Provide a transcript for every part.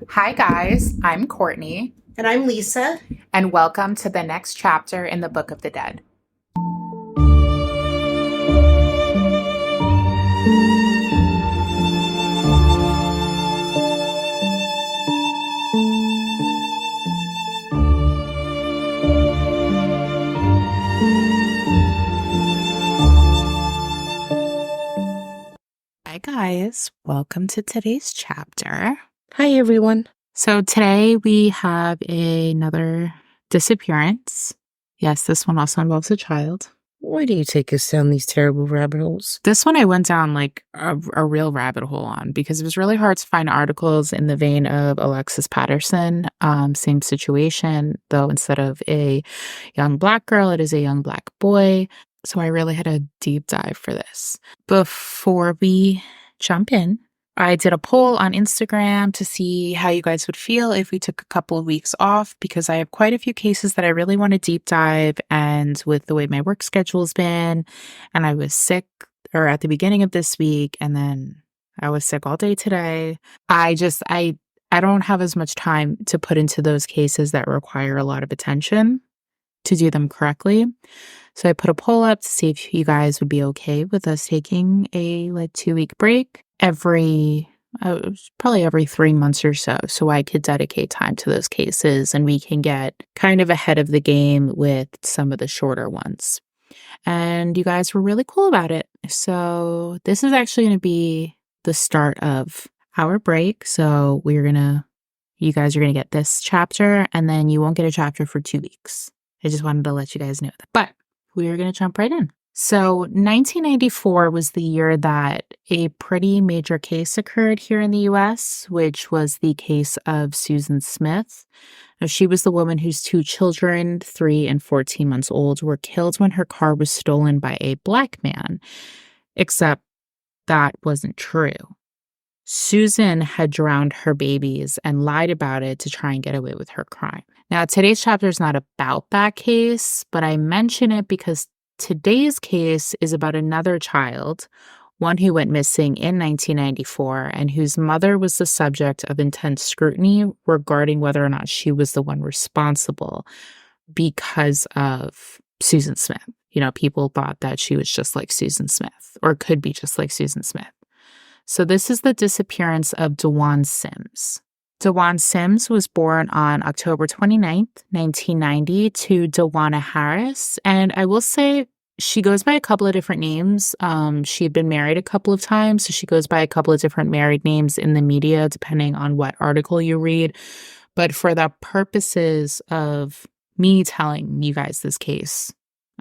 Hi, guys. I'm Courtney, And I'm Lisa. and welcome to the next chapter in the Book of the Dead. Hi, guys. Welcome to today's chapter. Hi, everyone. So, today we have another disappearance. Yes, this one also involves a child. Why do you take us down these terrible rabbit holes? This one I went down like a real rabbit hole on because it was really hard to find articles in the vein of Alexis Patterson. Same situation, though instead of a young Black girl, it is a young Black boy. So I really had a deep dive for this. Before we jump in, I did a poll on Instagram to see how you guys would feel if we took a couple of weeks off because I have quite a few cases that I really want to deep dive. And with the way my work schedule's been, and I was sick at the beginning of this week, and then I was sick all day today. I don't have as much time to put into those cases that require a lot of attention to do them correctly. So I put a poll up to see if you guys would be okay with us taking a 2-week break probably every 3 months or so I could dedicate time to those cases and we can get kind of ahead of the game with some of the shorter ones. And you guys were really cool about it. So this is actually going to be the start of our break. So you guys are going to get this chapter and then you won't get a chapter for 2 weeks. I just wanted to let you guys know that. But we are going to jump right in. So 1994 was the year that a pretty major case occurred here in the U.S., which was the case of Susan Smith. Now, she was the woman whose 2 children, 3 and 14 months old, were killed when her car was stolen by a Black man, except that wasn't true. Susan had drowned her babies and lied about it to try and get away with her crime. Now, today's chapter is not about that case, but I mention it because today's case is about another child, one who went missing in 1994 and whose mother was the subject of intense scrutiny regarding whether or not she was the one responsible because of Susan Smith. You know, people thought that she was just like Susan Smith or could be just like Susan Smith. So this is the disappearance of DeJuan Sims. DeJuan Sims was born on October 29th, 1990 to DeJuana Harris. And I will say she goes by a couple of different names. She had been married a couple of times, so she goes by a couple of different married names in the media, depending on what article you read. But for the purposes of me telling you guys this case,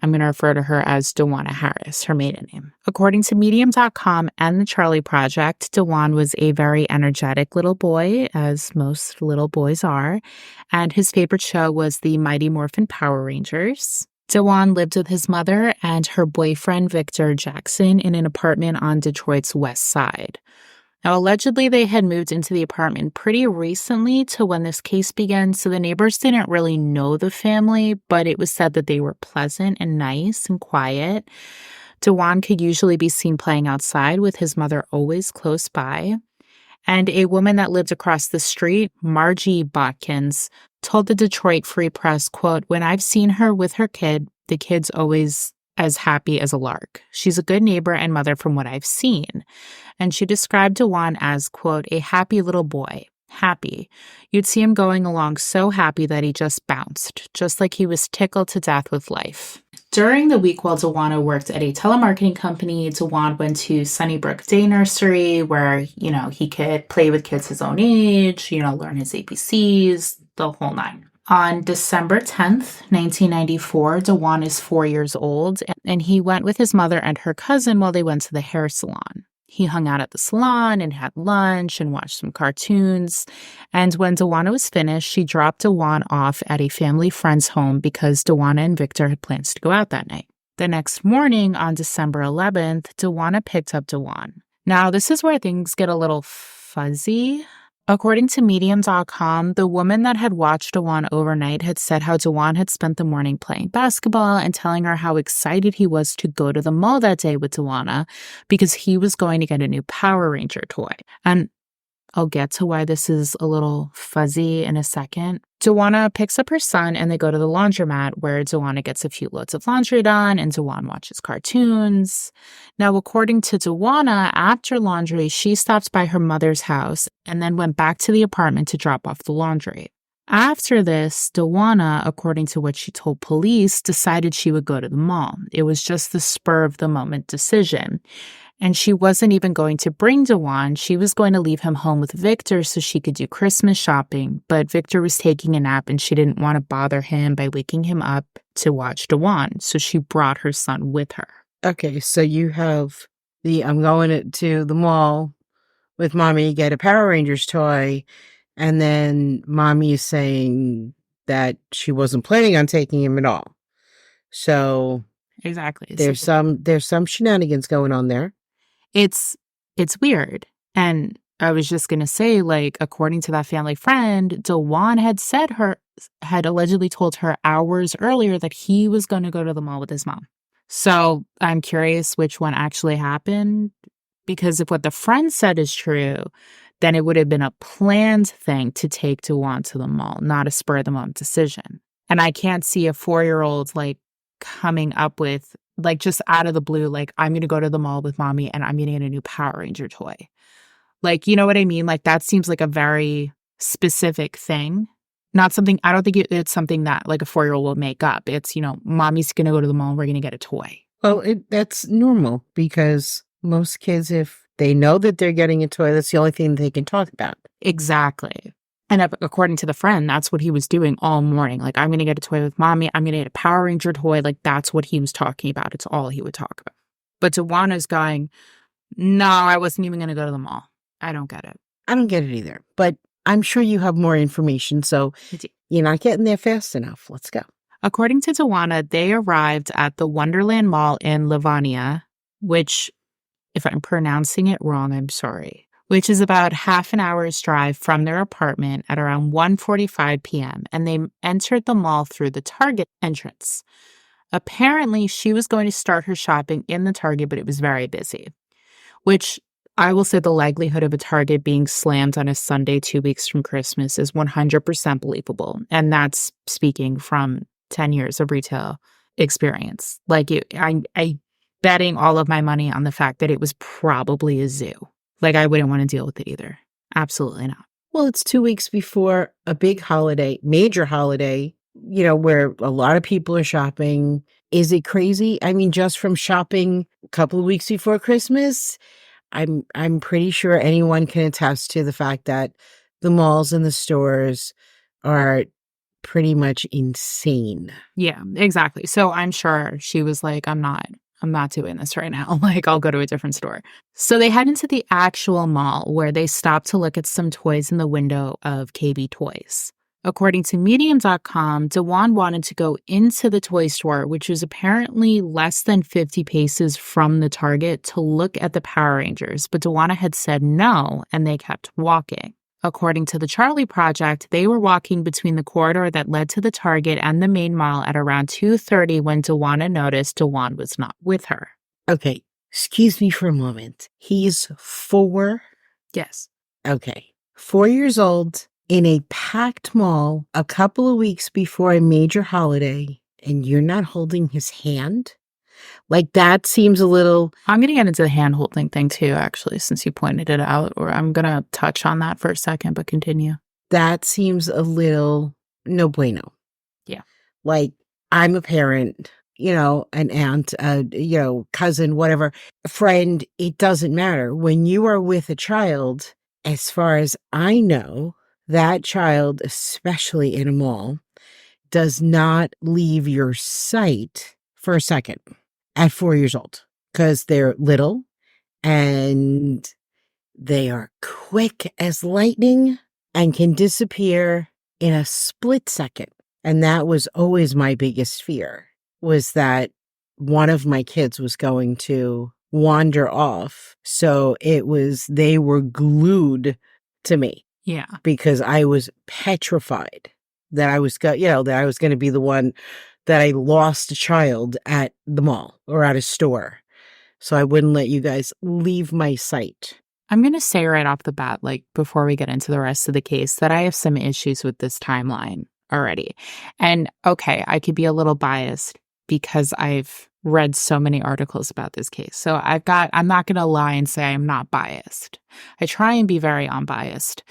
I'm going to refer to her as DeJuana Harris, her maiden name. According to Medium.com and the Charlie Project, DeJuan was a very energetic little boy, as most little boys are, and his favorite show was the Mighty Morphin Power Rangers. DeJuan lived with his mother and her boyfriend, Victor Jackson, in an apartment on Detroit's West Side. Now, allegedly, they had moved into the apartment pretty recently to when this case began, so the neighbors didn't really know the family, but it was said that they were pleasant and nice and quiet. DeJuan could usually be seen playing outside with his mother always close by. And a woman that lived across the street, Margie Botkins, told the Detroit Free Press, quote, "When I've seen her with her kid, the kid's always as happy as a lark. She's a good neighbor and mother from what I've seen." And she described DeJuan as, quote, "a happy little boy. Happy. You'd see him going along so happy that he just bounced, just like he was tickled to death with life." During the week while DeJuan worked at a telemarketing company, DeJuan went to Sunnybrook Day Nursery where, he could play with kids his own age, learn his ABCs, the whole nine. On December 10th, 1994, DeJuan is 4 years old, and he went with his mother and her cousin while they went to the hair salon. He hung out at the salon and had lunch and watched some cartoons. And when DeJuana was finished, she dropped DeJuan off at a family friend's home because DeJuana and Victor had plans to go out that night. The next morning, on December 11th, DeJuana picked up DeJuan. Now, this is where things get a little fuzzy. According to Medium.com, the woman that had watched DeJuan overnight had said how DeJuan had spent the morning playing basketball and telling her how excited he was to go to the mall that day with DeJuana because he was going to get a new Power Ranger toy. And I'll get to why this is a little fuzzy in a second. Dewana picks up her son and they go to the laundromat where Dewana gets a few loads of laundry done and Dewan watches cartoons. Now, according to Dewana, after laundry, she stopped by her mother's house and then went back to the apartment to drop off the laundry. After this, Dewana, according to what she told police, decided she would go to the mall. It was just the spur of the moment decision. And she wasn't even going to bring Dewan. She was going to leave him home with Victor so she could do Christmas shopping. But Victor was taking a nap and she didn't want to bother him by waking him up to watch Dewan. So she brought her son with her. Okay, so you have I'm going to the mall with mommy, get a Power Rangers toy, and then mommy is saying that she wasn't planning on taking him at all. So exactly. There's some shenanigans going on there. It's weird. And I was just going to say, like, according to that family friend, Dewan had allegedly told her hours earlier that he was going to go to the mall with his mom. So I'm curious which one actually happened, because if what the friend said is true, then it would have been a planned thing to take Dewan to the mall, not a spur of the moment decision. And I can't see a 4-year-old like coming up with, like, just out of the blue, like, I'm going to go to the mall with mommy and I'm going to get a new Power Ranger toy. Like, you know what I mean? Like, that seems like a very specific thing. Not something, I don't think it's something that like a 4-year-old will make up. It's, mommy's going to go to the mall, we're going to get a toy. Well, that's normal because most kids, if they know that they're getting a toy, that's the only thing they can talk about. Exactly. And according to the friend, that's what he was doing all morning. Like, I'm going to get a toy with mommy. I'm going to get a Power Ranger toy. Like, that's what he was talking about. It's all he would talk about. But Dewana's going, no, I wasn't even going to go to the mall. I don't get it. I don't get it either. But I'm sure you have more information. So you're not getting there fast enough. Let's go. According to Dewana, they arrived at the Wonderland Mall in Livonia, which, if I'm pronouncing it wrong, I'm sorry, which is about half an hour's drive from their apartment at around 1:45 p.m. And they entered the mall through the Target entrance. Apparently, she was going to start her shopping in the Target, but it was very busy, which I will say the likelihood of a Target being slammed on a Sunday 2 weeks from Christmas is 100% believable. And that's speaking from 10 years of retail experience. Like, I betting all of my money on the fact that it was probably a zoo. Like, I wouldn't want to deal with it either. Absolutely not. Well, it's 2 weeks before a big holiday, major holiday, where a lot of people are shopping. Is it crazy? I mean, just from shopping a couple of weeks before Christmas, I'm pretty sure anyone can attest to the fact that the malls and the stores are pretty insane. insane. Yeah, exactly. So I'm sure she was like, I'm not doing this right now. Like, I'll go to a different store. So they head into the actual mall where they stop to look at some toys in the window of KB Toys. According to Medium.com, Dewan wanted to go into the toy store, which was apparently less than 50 paces from the Target, to look at the Power Rangers, but Dewana had said no, and they kept walking. According to the Charlie Project, they were walking between the corridor that led to the Target and the main mall at around 2:30 when Dewana noticed Dewan was not with her. Okay, excuse me for a moment. He's 4? Yes. Okay, 4 years old, in a packed mall a couple of weeks before a major holiday, and you're not holding his hand? Like, that seems a little... I'm going to get into the hand-holding thing too, actually, since you pointed it out, or I'm going to touch on that for a second, but continue. That seems a little no bueno. Yeah. Like, I'm a parent, an aunt, cousin, whatever, friend, it doesn't matter. When you are with a child, as far as I know, that child, especially in a mall, does not leave your sight for a second at 4 years old, because they're little and they are quick as lightning and can disappear in a split second. And that was always my biggest fear, was that one of my kids was going to wander off. So they were glued to me. Yeah. Because I was petrified that I was going to be the one that I lost a child at the mall or at a store. So I wouldn't let you guys leave my sight. I'm going to say right off the bat, like before we get into the rest of the case, that I have some issues with this timeline already. And okay, I could be a little biased because I've read so many articles about this case. So I'm not going to lie and say I'm not biased. I try and be very unbiased.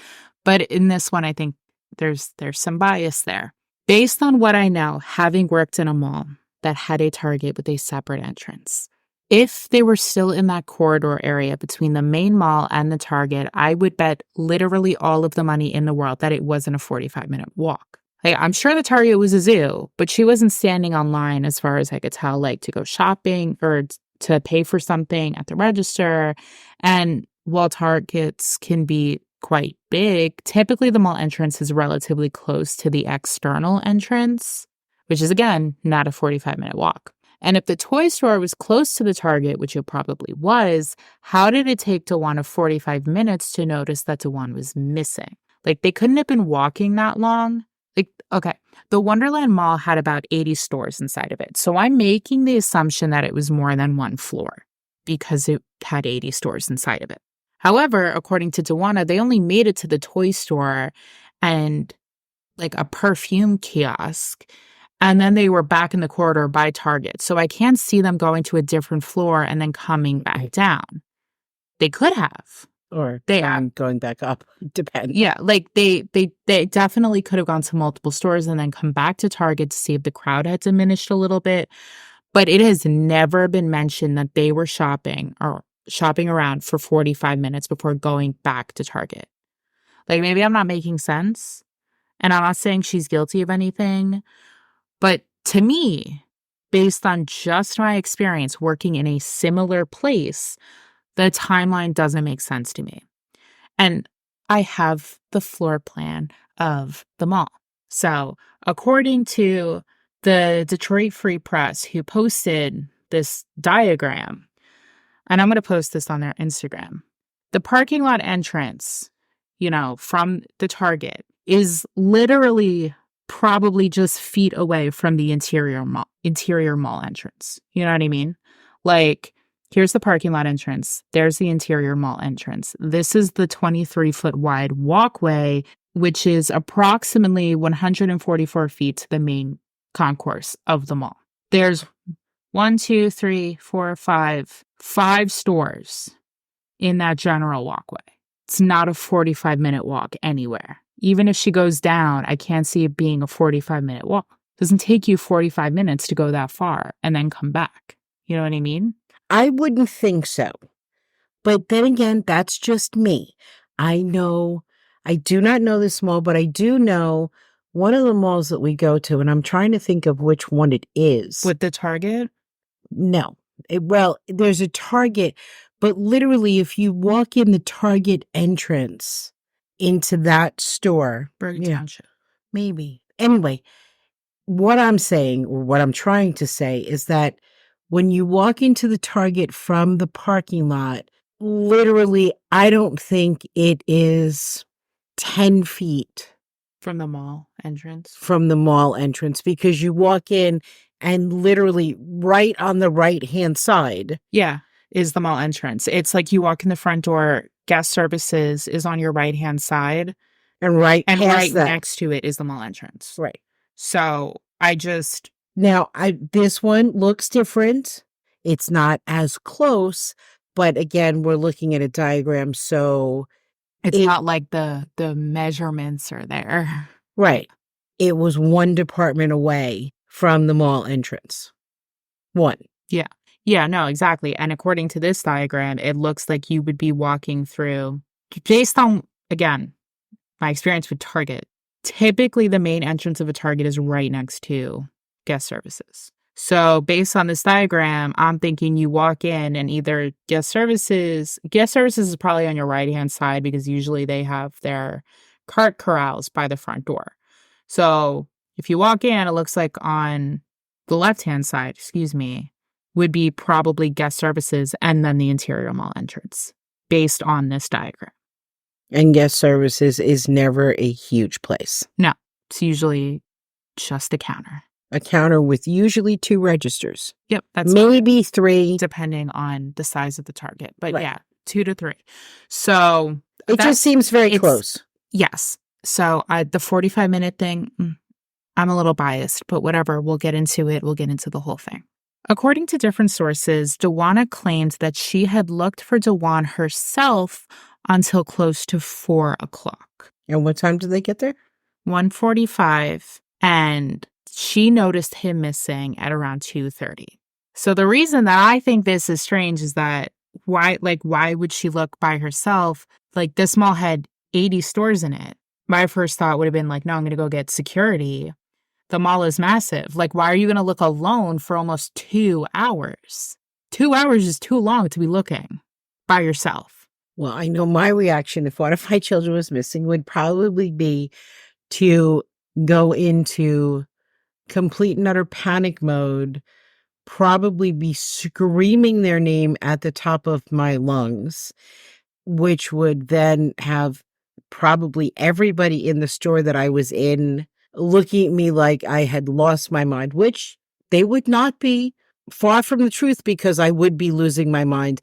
But in this one, I think there's some bias there. Based on what I know, having worked in a mall that had a Target with a separate entrance, if they were still in that corridor area between the main mall and the Target, I would bet literally all of the money in the world that it wasn't a 45-minute walk. Like, I'm sure the Target was a zoo, but she wasn't standing online as far as I could tell, like to go shopping or to pay for something at the register. And while Targets can be quite big, typically the mall entrance is relatively close to the external entrance, which is, again, not a 45-minute walk. And if the toy store was close to the Target, which it probably was, how did it take DeWanda 45 minutes to notice that DeWanda was missing? Like, they couldn't have been walking that long. Like, okay, the Wonderland Mall had about 80 stores inside of it. So I'm making the assumption that it was more than one floor because it had 80 stores inside of it. However, according to DeWanda, they only made it to the toy store and like a perfume kiosk. And then they were back in the corridor by Target. So I can't see them going to a different floor and then coming back down. They could have. Or They going back up. Depends. Yeah, like they definitely could have gone to multiple stores and then come back to Target to see if the crowd had diminished a little bit. But it has never been mentioned that they were shopping around for 45 minutes before going back to Target. Like, maybe I'm not making sense. And I'm not saying she's guilty of anything. But to me, based on just my experience working in a similar place, the timeline doesn't make sense to me. And I have the floor plan of the mall. So according to the Detroit Free Press, who posted this diagram, and I'm going to post this on their Instagram, the parking lot entrance, from the Target is literally probably just feet away from the interior mall entrance. You know what I mean? Like, here's the parking lot entrance. There's the interior mall entrance. This is the 23-foot wide walkway, which is approximately 144 feet to the main concourse of the mall. There's 5 stores in that general walkway. It's not a 45-minute walk anywhere. Even if she goes down, I can't see it being a 45-minute walk. It doesn't take you 45 minutes to go that far and then come back. You know what I mean? I wouldn't think so. But then again, that's just me. I do not know this mall, but I do know one of the malls that we go to, and I'm trying to think of which one it is. With the Target? No. There's a Target, but literally if you walk in the Target entrance into that store. Bergen Township. Maybe. Anyway, what I'm saying, or what I'm trying to say, is that when you walk into the Target from the parking lot, literally, I don't think it is 10 feet From the mall entrance? From the mall entrance, because you walk in and literally right on the right-hand side. Yeah, is the mall entrance. It's like you walk in the front door, guest services is on your right-hand side. And right next to it is the mall entrance. Right. So Now, this one looks different. It's not as close, but again, we're looking at a diagram, so it's not like the measurements are there. Right. It was one department away from the mall entrance. One. Yeah. Yeah, no, exactly. And according to this diagram, it looks like you would be walking through, based on, again, my experience with Target, typically the main entrance of a Target is right next to guest services. So based on this diagram, I'm thinking you walk in and either guest services is probably on your right-hand side because usually they have their cart corrals by the front door. So if you walk in, it looks like on the left-hand side, would be probably guest services and then the interior mall entrance based on this diagram. And guest services is never a huge place. No, it's usually just a counter. A counter with usually 2 registers. Yep. That's maybe 3. Depending on the size of the Target. But right. Yeah, 2 to 3. So It just seems very it's close. yes. So the 45-minute thing, I'm a little biased, but whatever. We'll get into it. We'll get into the whole thing. According to different sources, Dawana claimed that she had looked for Dewan herself until close to 4 o'clock. And what time did they get there? 1:45, and she noticed him missing at around 2:30. So the reason that I think this is strange is that why would she look by herself? Like, this mall had 80 stores in it. My first thought would have been like, no, I'm going to go get security. The mall is massive. Like, why are you going to look alone for almost 2 hours? 2 hours is too long to be looking by yourself. Well, I know my reaction if one of my children was missing would probably be to go into complete and utter panic mode, probably be screaming their name at the top of my lungs, which would then have probably everybody in the store that I was in looking at me like I had lost my mind, which they would not be, far from the truth, because I would be losing my mind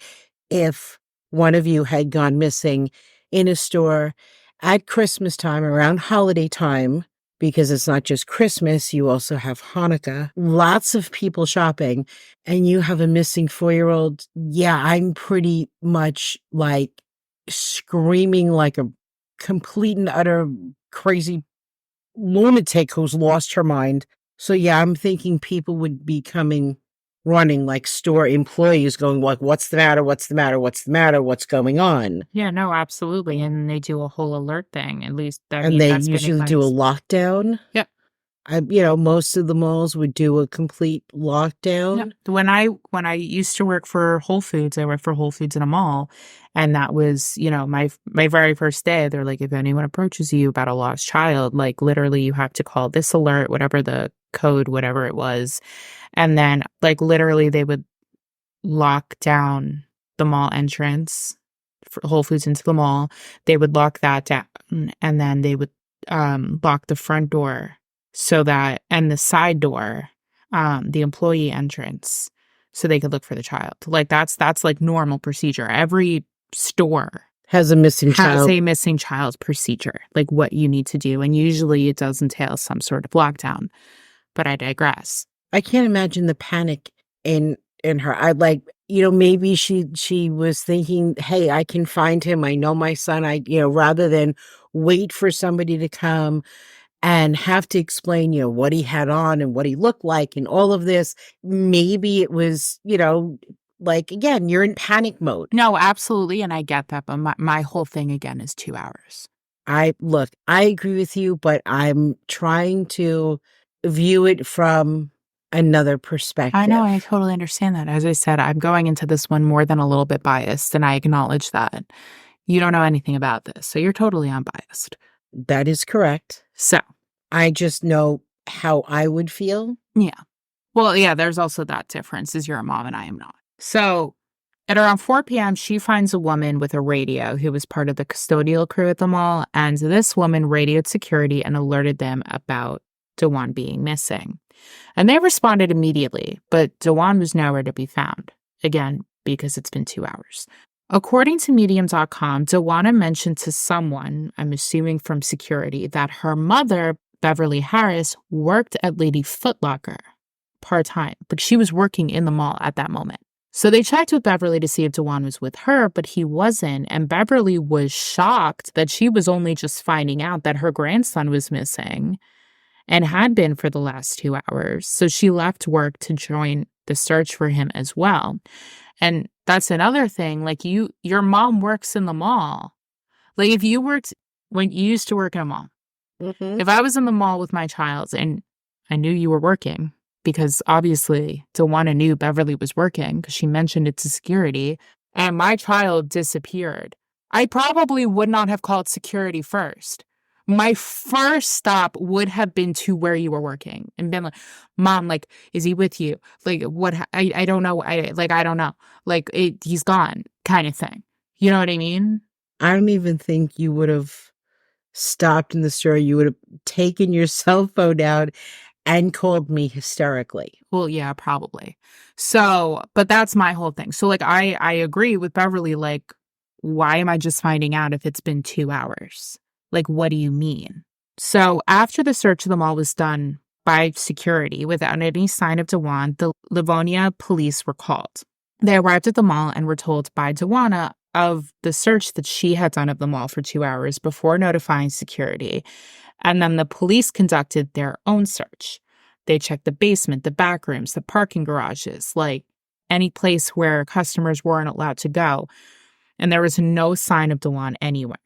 if one of you had gone missing in a store at Christmas time, around holiday time, because it's not just Christmas, you also have Hanukkah, lots of people shopping, and you have a missing 4-year-old. Yeah, I'm pretty much like screaming like a complete and utter crazy lunatic who's lost her mind. So yeah, I'm thinking people would be coming running, like store employees going like, what's the matter? What's the matter? What's the matter? What's going on? Yeah, no, absolutely. And they do a whole alert thing. At least And they that's been usually do a lockdown. Yep. Most of the malls would do a complete Yeah. lockdown. When I used to work for Whole Foods, I worked for Whole Foods in a mall, and that was, my very first day. They're like, if anyone approaches you about a lost child, like literally you have to call this alert, whatever the code, whatever it was. And then like literally they would lock down the mall entrance for Whole Foods into the mall. They would lock that down, and then they would lock the front door and the side door, the employee entrance, so they could look for the child. Like that's like normal procedure. Every store Has a missing has child. a missing child procedure, like what you need to do. And usually it does entail some sort of lockdown. But I digress. I can't imagine the panic in her. I'd like, maybe she was thinking, hey, I can find him. I know my son. Rather than wait for somebody to come and have to explain, what he had on and what he looked like and all of this. Maybe it was, like, again, you're in panic mode. No, absolutely. And I get that. But my whole thing again is 2 hours. I agree with you, but I'm trying to view it from another perspective. I know. I totally understand that. As I said, I'm going into this one more than a little bit biased, and I acknowledge that. You don't know anything about this, so you're totally unbiased. That is correct. So I just know how I would feel. yeah. Well, yeah, there's also that difference is you're a mom and I am not. So at around 4 p.m., she finds a woman with a radio who was part of the custodial crew at the mall, and this woman radioed security and alerted them about Dewan being missing. And they responded immediately, but Dewan was nowhere to be found. Again, because it's been 2 hours. According to Medium.com, Dewana mentioned to someone, I'm assuming from security, that her mother, Beverly Harris, worked at Lady Foot Locker part-time, but she was working in the mall at that moment. So they checked with Beverly to see if Dewan was with her, but he wasn't, and Beverly was shocked that she was only just finding out that her grandson was missing and had been for the last 2 hours. So she left work to join the search for him as well. And that's another thing, like your mom works in the mall. Like when you used to work in a mall, if I was in the mall with my child and I knew you were working, because obviously Dewana knew Beverly was working because she mentioned it to security, and my child disappeared, I probably would not have called security first. My first stop would have been to where you were working and been like, Mom, like, is he with you? Like, what? I don't know. I don't know. Like, he's gone kind of thing. You know what I mean? I don't even think you would have stopped in the store. You would have taken your cell phone out and called me hysterically. Well, yeah, probably. So, but that's my whole thing. So, like, I agree with Beverly, like, why am I just finding out if it's been 2 hours? Like, what do you mean? So after the search of the mall was done by security without any sign of Dewan, the Livonia police were called. They arrived at the mall and were told by Dewana of the search that she had done of the mall for 2 hours before notifying security. And then the police conducted their own search. They checked the basement, the back rooms, the parking garages, like any place where customers weren't allowed to go. And there was no sign of Dewan anywhere.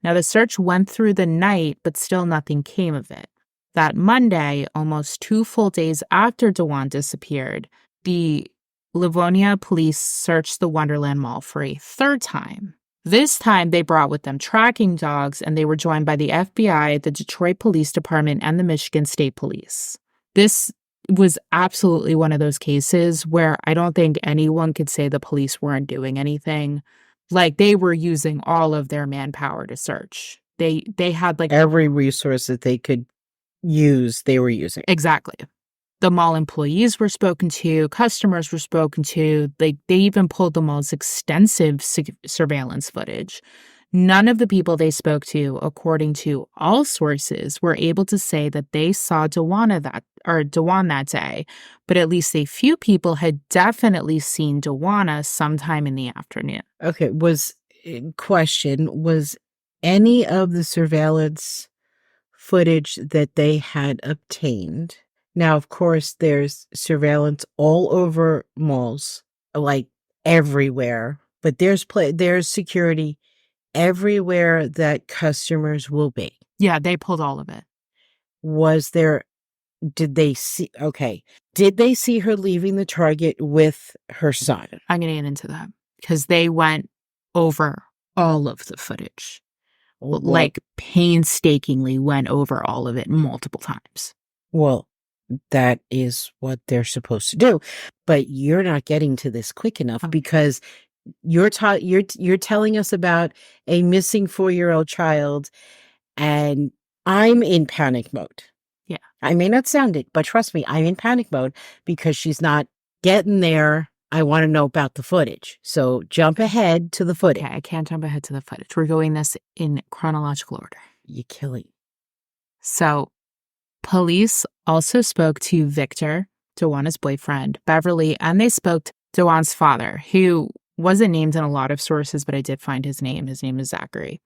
Now, the search went through the night, but still nothing came of it. That Monday, almost 2 full days after Dewan disappeared, the Livonia police searched the Wonderland Mall for a third time. This time, they brought with them tracking dogs, and they were joined by the FBI, the Detroit Police Department, and the Michigan State Police. This was absolutely one of those cases where I don't think anyone could say the police weren't doing anything. Like, they were using all of their manpower to search. They had like every resource that they could use, they were using. Exactly. The mall employees were spoken to, customers were spoken to. They even pulled the mall's extensive surveillance footage. None of the people they spoke to, according to all sources, were able to say that they saw Dewan that day, but at least a few people had definitely seen Dewan sometime in the afternoon. Okay, was any of the surveillance footage that they had obtained? Now, of course, there's surveillance all over malls, like everywhere, but there's security everywhere that customers will be. Yeah, they pulled all of it. Did they see her leaving the Target with her son? I'm going to get into that because they went over all of the footage. Like, painstakingly went over all of it multiple times. Well, that is what they're supposed to do. But you're not getting to this quick enough because you're telling us about a missing 4-year-old child, and I'm in panic mode. Yeah. I may not sound it, but trust me, I'm in panic mode because she's not getting there. I want to know about the footage. So jump ahead to the footage. Okay, I can't jump ahead to the footage. We're going this in chronological order. You're killing. So police also spoke to Victor, Dewan's boyfriend, Beverly, and they spoke to Dewan's father, who wasn't named in a lot of sources, but I did find his name. His name is Zachary.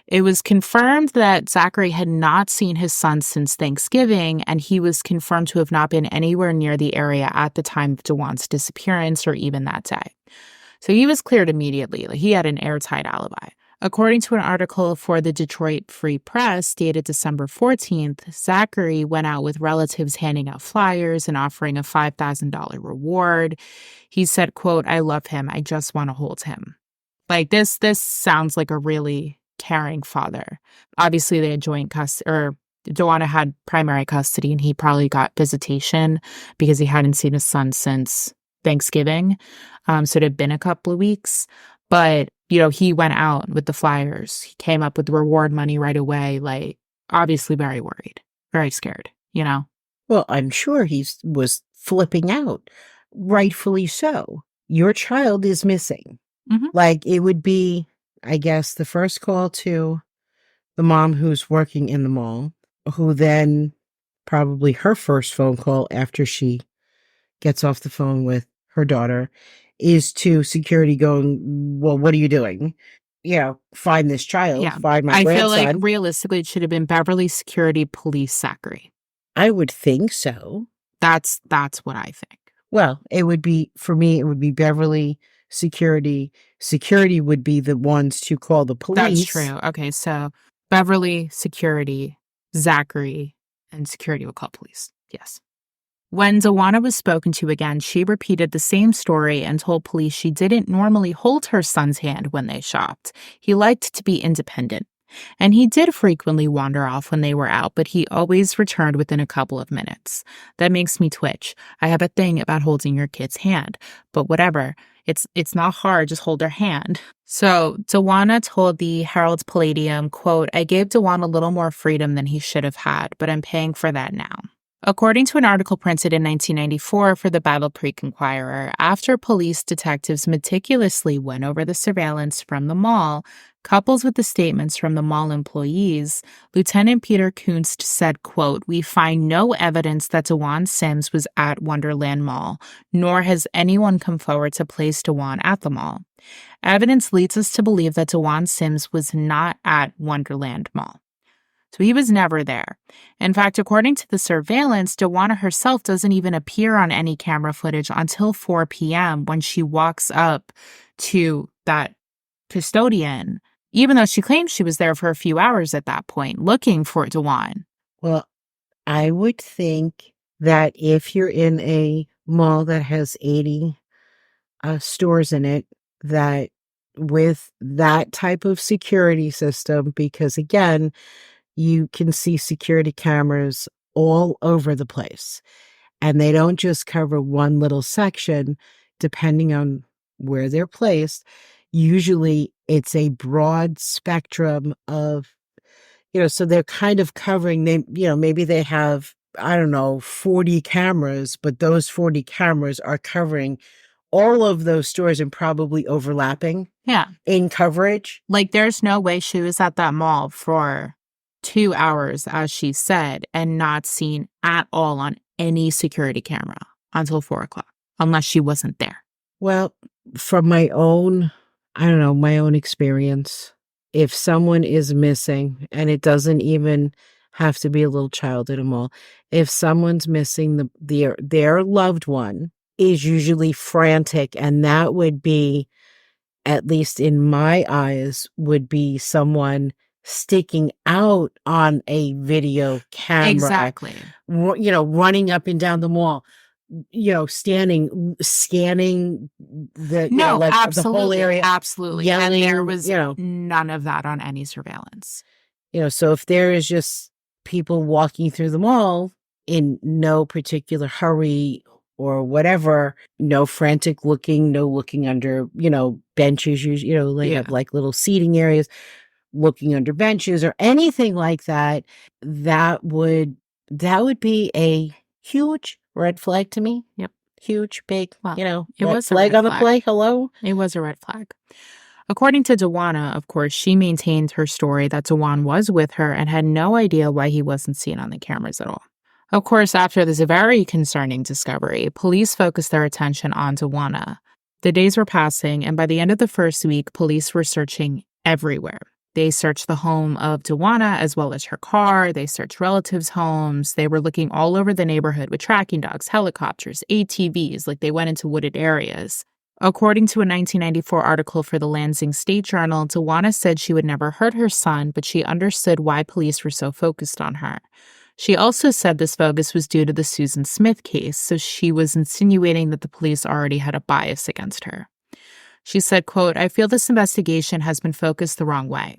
It was confirmed that Zachary had not seen his son since Thanksgiving, and he was confirmed to have not been anywhere near the area at the time of Dewan's disappearance or even that day. So he was cleared immediately. He had an airtight alibi. According to an article for the Detroit Free Press dated December 14th, Zachary went out with relatives handing out flyers and offering a $5,000 reward. He said, quote, "I love him. I just want to hold him." Like, this sounds like a really caring father. Obviously, they had joint custody, or Dewana had primary custody, and he probably got visitation because he hadn't seen his son since Thanksgiving. So it had been a couple of weeks. But, he went out with the flyers. He came up with the reward money right away, like, obviously very worried, very scared, Well, I'm sure he was flipping out. Rightfully so. Your child is missing. Mm-hmm. Like, it would be, I guess, the first call to the mom who's working in the mall, who then probably her first phone call after she gets off the phone with her daughter is to security going, well, what are you doing? Find this child, find my grandson. I feel like realistically it should have been Beverly Security Police Zachary. I would think so. That's what I think. Well, it would be, for me, it would be Beverly Security. Security would be the ones to call the police. That's true. Okay, so Beverly Security, Zachary, and security would call police. Yes. When Dewana was spoken to again, she repeated the same story and told police she didn't normally hold her son's hand when they shopped. He liked to be independent. And he did frequently wander off when they were out, but he always returned within a couple of minutes. That makes me twitch. I have a thing about holding your kid's hand. But whatever. It's not hard, just hold their hand. So Dewana told the Herald Palladium, quote, "I gave Dewan a little more freedom than he should have had, but I'm paying for that now." According to an article printed in 1994 for the Battle Creek Enquirer, after police detectives meticulously went over the surveillance from the mall, coupled with the statements from the mall employees, Lieutenant Peter Kunst said, quote, "We find no evidence that DeJuan Sims was at Wonderland Mall, nor has anyone come forward to place DeJuan at the mall. Evidence leads us to believe that DeJuan Sims was not at Wonderland Mall." So he was never there. In fact, according to the surveillance, DeJuana herself doesn't even appear on any camera footage until 4 p.m. when she walks up to that custodian, even though she claims she was there for a few hours at that point, looking for DeJuan. Well, I would think that if you're in a mall that has 80 stores in it, that with that type of security system, because again, you can see security cameras all over the place, and they don't just cover one little section, depending on where they're placed. Usually it's a broad spectrum of, so they're kind of covering, maybe they have, I don't know, 40 cameras, but those 40 cameras are covering all of those stores and probably overlapping in coverage. Like, there's no way she was at that mall for 2 hours, as she said, and not seen at all on any security camera until 4 o'clock, unless she wasn't there. Well, from my own experience, if someone is missing, and it doesn't even have to be a little child at a mall, if someone's missing, their loved one is usually frantic, and that would be, at least in my eyes, would be someone sticking out on a video camera. Exactly. Running up and down the mall, scanning the, the whole area. Absolutely. Yelling, and there was none of that on any surveillance. So if there is just people walking through the mall in no particular hurry or whatever, no frantic looking, no looking under, benches, have like little seating areas, looking under benches or anything like that, that would be a huge red flag to me. Yep. Huge, big, it was flag on the play. Hello? It was a red flag. According to DeJuana, of course, she maintained her story that DeJuan was with her and had no idea why he wasn't seen on the cameras at all. Of course, after this very concerning discovery, police focused their attention on DeJuana. The days were passing, and by the end of the first week, police were searching everywhere. They searched the home of DeJuana as well as her car. They searched relatives' homes. They were looking all over the neighborhood with tracking dogs, helicopters, ATVs, like they went into wooded areas. According to a 1994 article for the Lansing State Journal, DeJuana said she would never hurt her son, but she understood why police were so focused on her. She also said this focus was due to the Susan Smith case, so she was insinuating that the police already had a bias against her. She said, quote, "I feel this investigation has been focused the wrong way.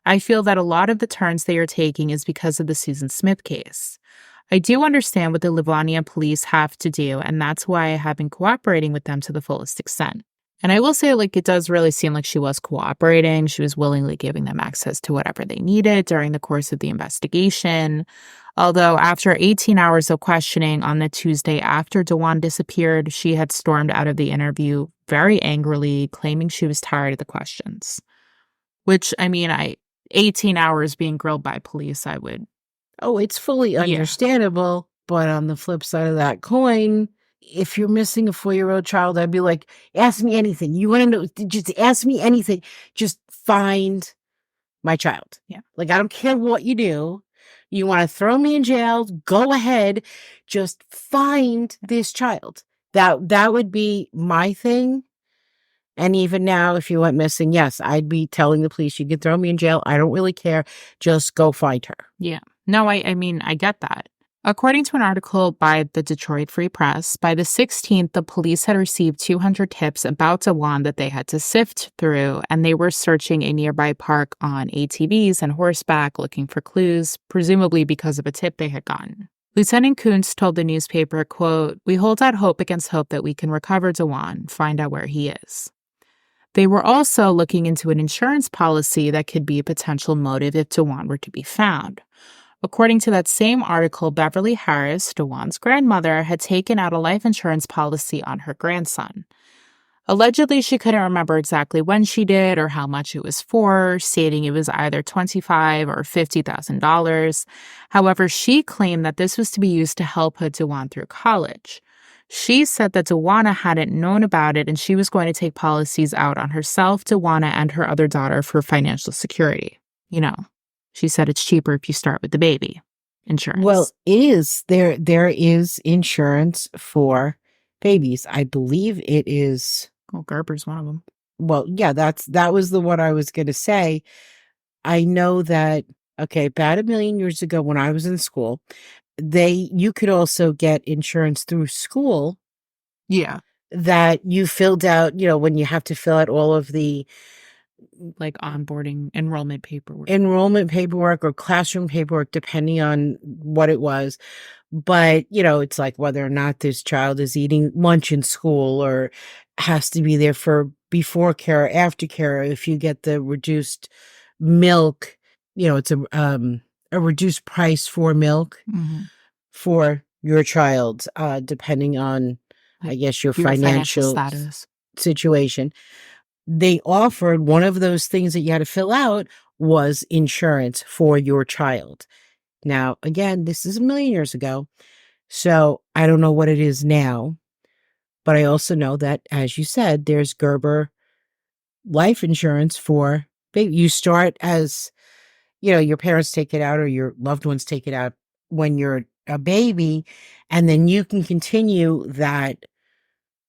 I feel that a lot of the turns they are taking is because of the Susan Smith case. I do understand what the Livonia police have to do, and that's why I have been cooperating with them to the fullest extent." And I will say, it does really seem like she was cooperating. She was willingly giving them access to whatever they needed during the course of the investigation. Although after 18 hours of questioning on the Tuesday after DeJuan disappeared, she had stormed out of the interview very angrily, claiming she was tired of the questions. Which, 18 hours being grilled by police, I would... Oh, it's fully understandable. But on the flip side of that coin, if you're missing a 4-year-old child, I'd be like, ask me anything. You want to know? Just ask me anything. Just find my child. Yeah. I don't care what you do. You want to throw me in jail? Go ahead. Just find this child. That would be my thing. And even now, if you went missing, yes, I'd be telling the police, you could throw me in jail. I don't really care. Just go find her. Yeah. No, I get that. According to an article by the Detroit Free Press, by the 16th, the police had received 200 tips about DeJuan that they had to sift through, and they were searching a nearby park on ATVs and horseback looking for clues, presumably because of a tip they had gotten. Lieutenant Kuntz told the newspaper, quote, "We hold out hope against hope that we can recover DeJuan, find out where he is." They were also looking into an insurance policy that could be a potential motive if DeJuan were to be found. According to that same article, Beverly Harris, DeJuan's grandmother, had taken out a life insurance policy on her grandson. Allegedly, she couldn't remember exactly when she did or how much it was for, stating it was either $25,000 or $50,000. However, she claimed that this was to be used to help put DeJuan through college. She said that DeJuana hadn't known about it and she was going to take policies out on herself, DeJuana, and her other daughter for financial security. You know, she said it's cheaper if you start with the baby insurance. Well, it is. There is insurance for babies. I believe it is. Well, Gerber's one of them. Well, yeah, that was the one I was going to say. I know that, okay, about 1,000,000 years ago when I was in school, you could also get insurance through school. Yeah. That you filled out, when you have to fill out all of the like onboarding enrollment paperwork or classroom paperwork, depending on what it was. But, it's like whether or not this child is eating lunch in school or has to be there for before care or after care. If you get the reduced milk, it's a reduced price for milk for your child, depending on, I guess, your financial status situation. They offered one of those things that you had to fill out was insurance for your child. Now, again, this is 1,000,000 years ago, so I don't know what it is now, but I also know that, as you said, there's Gerber life insurance for baby. You start as, your parents take it out or your loved ones take it out when you're a baby, and then you can continue that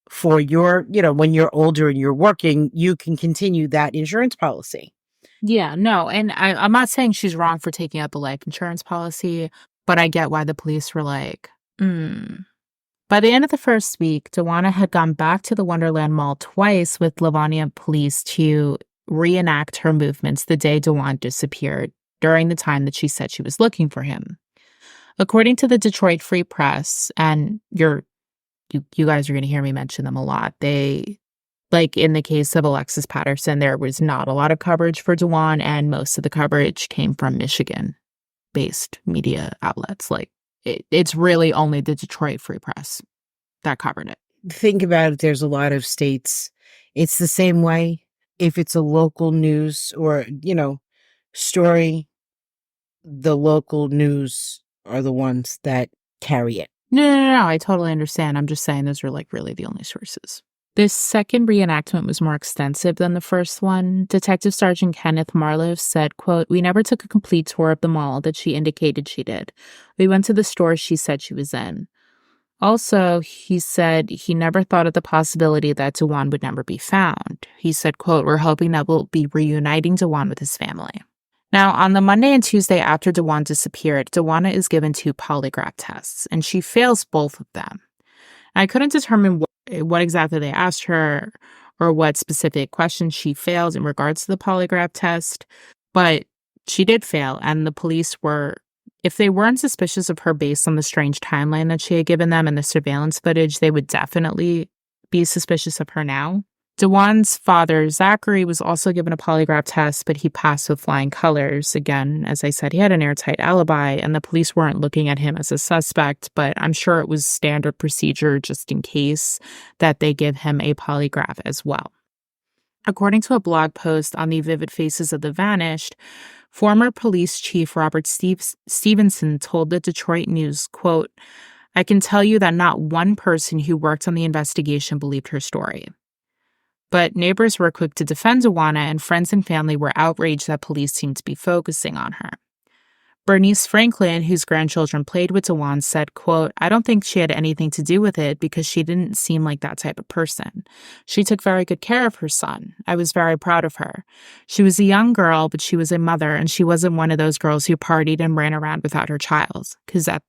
for your, when you're older and you're working, you can continue that insurance policy. Yeah, no, and I'm not saying she's wrong for taking out the life insurance policy, but I get why the police were like, By the end of the first week, DeJuana had gone back to the Wonderland Mall twice with Livonia Police to reenact her movements the day DeJuan disappeared during the time that she said she was looking for him. According to the Detroit Free Press, and you guys are going to hear me mention them a lot, like in the case of Alexis Patterson, there was not a lot of coverage for DeJuan, and most of the coverage came from Michigan-based media outlets. Like, it's really only the Detroit Free Press that covered it. Think about it. There's a lot of states. It's the same way. If it's a local news or, story, the local news are the ones that carry it. No. I totally understand. I'm just saying those are like really the only sources. This second reenactment was more extensive than the first one. Detective Sergeant Kenneth Marlowe said, quote, "We never took a complete tour of the mall that she indicated she did. We went to the stores she said she was in. Also, he said he never thought of the possibility that DeJuan would never be found. He said, quote, "We're hoping that we'll be reuniting DeJuan with his family." Now, on the Monday and Tuesday after DeJuan disappeared, DeJuana is given 2 polygraph tests, and she fails both of them. I couldn't determine what exactly they asked her or what specific questions she failed in regards to the polygraph test, but she did fail, and the police were, if they weren't suspicious of her based on the strange timeline that she had given them and the surveillance footage, they would definitely be suspicious of her now. DeJuan's father, Zachary, was also given a polygraph test, but he passed with flying colors. Again, as I said, he had an airtight alibi, and the police weren't looking at him as a suspect, but I'm sure it was standard procedure just in case that they give him a polygraph as well. According to a blog post on the Vivid Faces of the Vanished, former police chief Robert Stevenson told the Detroit News, quote, "I can tell you that not one person who worked on the investigation believed her story." But neighbors were quick to defend DeJuana, and friends and family were outraged that police seemed to be focusing on her. Bernice Franklin, whose grandchildren played with DeJuan, said, quote, "I don't think she had anything to do with it because she didn't seem like that type of person. She took very good care of her son. I was very proud of her. She was a young girl, but she was a mother, and she wasn't one of those girls who partied and ran around without her child," because at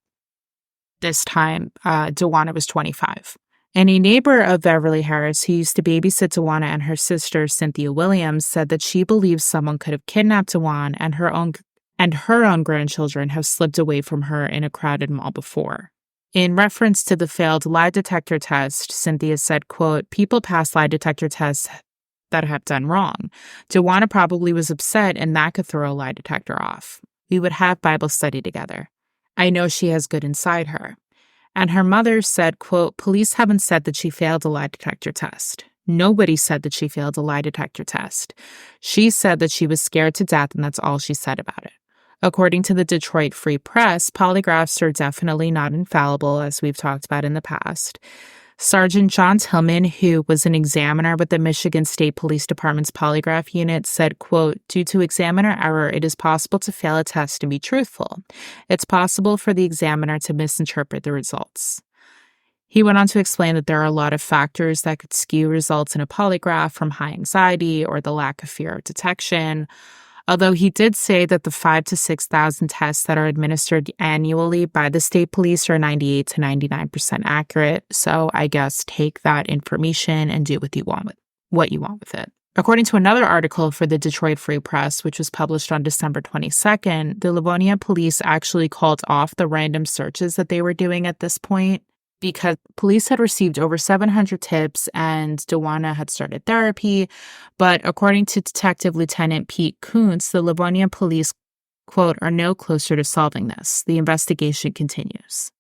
this time, DeJuana was 25. And a neighbor of Beverly Harris, who used to babysit DeJuana and her sister, Cynthia Williams, said that she believes someone could have kidnapped DeJuan and her own grandchildren have slipped away from her in a crowded mall before. In reference to the failed lie detector test, Cynthia said, quote, "People pass lie detector tests that have done wrong. DeJuana probably was upset, and that could throw a lie detector off." We would have Bible study together. I know she has good inside her. And her mother said, quote, police haven't said that she failed a lie detector test. Nobody said that she failed a lie detector test. She said that she was scared to death, and that's all she said about it. According to the Detroit Free Press, polygraphs are definitely not infallible, as we've talked about in the past. Sergeant John Tillman, who was an examiner with the Michigan State Police Department's polygraph unit, said, quote, due to examiner error, it is possible to fail a test and be truthful. It's possible for the examiner to misinterpret the results. He went on to explain that there are a lot of factors that could skew results in a polygraph, from high anxiety or the lack of fear of detection. Although he did say that the 5,000 to 6,000 tests that are administered annually by the state police are 98 to 99% accurate. So I guess take that information and do what you want with it. According to another article for the Detroit Free Press, which was published on December 22nd, the Livonia police actually called off the random searches that they were doing at this point, because police had received over 700 tips and Dawana had started therapy. But according to Detective Lieutenant Pete Kuntz, the Livonia police, quote, are no closer to solving this. The investigation continues.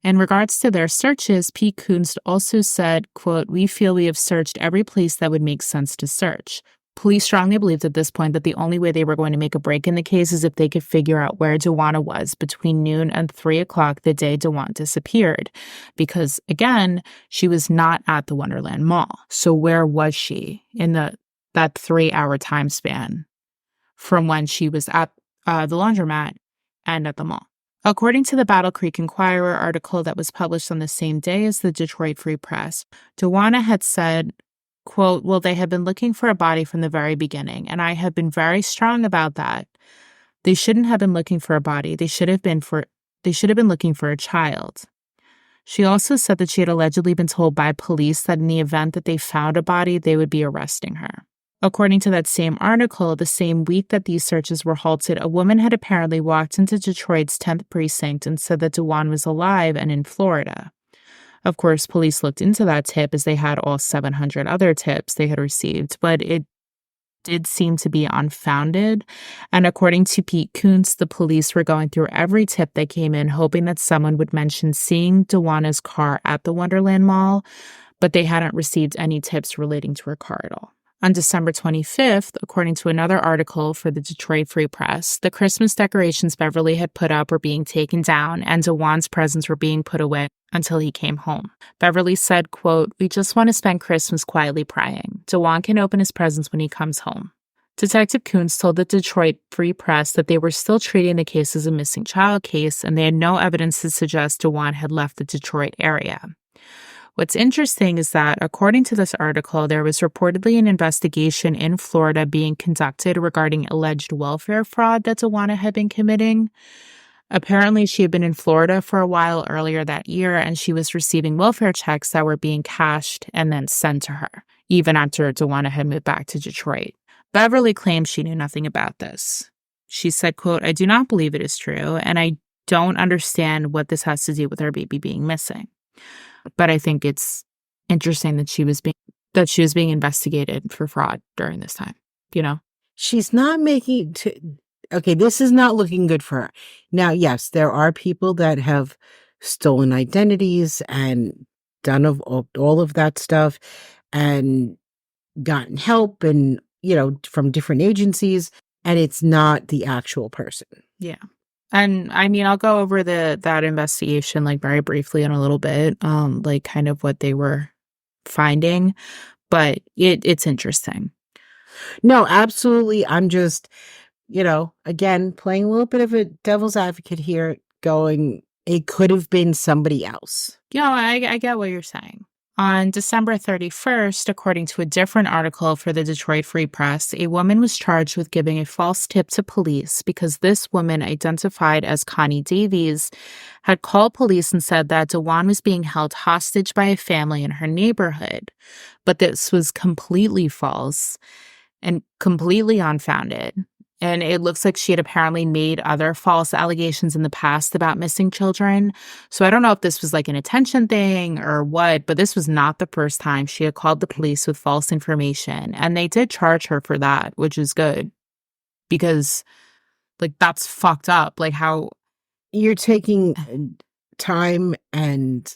In regards to their searches, Pete Kuntz also said, quote, we feel we have searched every place that would make sense to search. Police strongly believed at this point that the only way they were going to make a break in the case is if they could figure out where Dawana was between noon and 3 o'clock the day Dawana disappeared. Because, again, she was not at the Wonderland Mall. So where was she in that 3-hour time span from when she was at the laundromat and at the mall? According to the Battle Creek Inquirer article that was published on the same day as the Detroit Free Press, Dawana had said, quote, well, they have been looking for a body from the very beginning, and I have been very strong about that. They shouldn't have been looking for a body. They should have been looking for a child. She also said that she had allegedly been told by police that in the event that they found a body, they would be arresting her. According to that same article, the same week that these searches were halted, a woman had apparently walked into Detroit's 10th precinct and said that Dawana was alive and in Florida. Of course, police looked into that tip as they had all 700 other tips they had received, but it did seem to be unfounded. And according to Pete Kuntz, the police were going through every tip that came in, hoping that someone would mention seeing Dawana's car at the Wonderland Mall, but they hadn't received any tips relating to her car at all. On December 25th, according to another article for the Detroit Free Press, the Christmas decorations Beverly had put up were being taken down and Dawana's presents were being put away until he came home. Beverly said, quote, we just want to spend Christmas quietly praying. Dawana can open his presents when he comes home. Detective Kuntz told the Detroit Free Press that they were still treating the case as a missing child case and they had no evidence to suggest Dawana had left the Detroit area. What's interesting is that, according to this article, there was reportedly an investigation in Florida being conducted regarding alleged welfare fraud that Dawana had been committing. Apparently, she had been in Florida for a while earlier that year, and she was receiving welfare checks that were being cashed and then sent to her, even after Dawana had moved back to Detroit. Beverly claims she knew nothing about this. She said, quote, I do not believe it is true, and I don't understand what this has to do with our baby being missing. But I think it's interesting that she was being investigated for fraud during this time, you know? She's not making okay, this is not looking good for her. Now, yes, there are people that have stolen identities and done all of that stuff and gotten help and, from different agencies, and it's not the actual person. Yeah. And I mean, I'll go over that investigation like very briefly in a little bit, like kind of what they were finding, but it's interesting. No, absolutely. I'm just, again, playing a little bit of a devil's advocate here, going, it could have been somebody else. I get what you're saying. On December 31st, according to a different article for the Detroit Free Press, a woman was charged with giving a false tip to police because this woman, identified as Connie Davies, had called police and said that Dawana was being held hostage by a family in her neighborhood. But this was completely false and completely unfounded. And it looks like she had apparently made other false allegations in the past about missing children. So I don't know if this was like an attention thing or what, but this was not the first time she had called the police with false information. And they did charge her for that, which is good. Because Like, that's fucked up. Like, how You're taking time and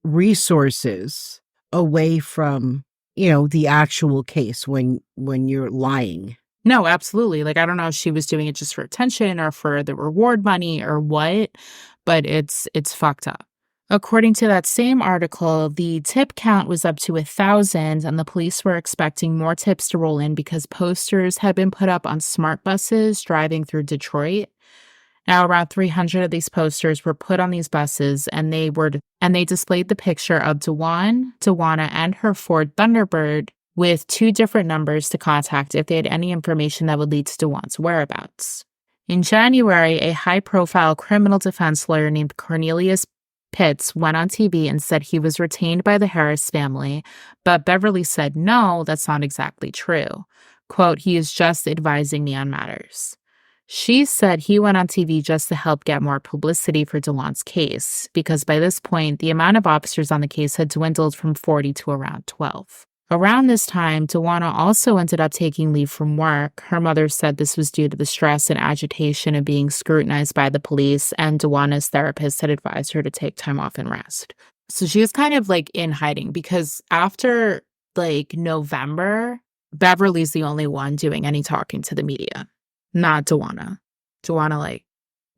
resources away from, the actual case when you're lying. No, absolutely. Like, I don't know if she was doing it just for attention or for the reward money or what, but it's fucked up. According to that same article, the tip count was up to 1,000, and the police were expecting more tips to roll in because posters had been put up on smart buses driving through Detroit. Now, around 300 of these posters were put on these buses, and they displayed the picture of Dawana, and her Ford Thunderbird with 2 different numbers to contact if they had any information that would lead to Dawan's whereabouts. In January, a high-profile criminal defense lawyer named Cornelius Pitts went on TV and said he was retained by the Harris family, but Beverly said, no, that's not exactly true. Quote, he is just advising me on matters. She said he went on TV just to help get more publicity for Dawan's case, because by this point, the amount of officers on the case had dwindled from 40 to around 12. Around this time, Dawana also ended up taking leave from work. Her mother said this was due to the stress and agitation of being scrutinized by the police, and Dawana's therapist had advised her to take time off and rest. So she was kind of like in hiding because after like November, Beverly's the only one doing any talking to the media, not Dawana. Dawana like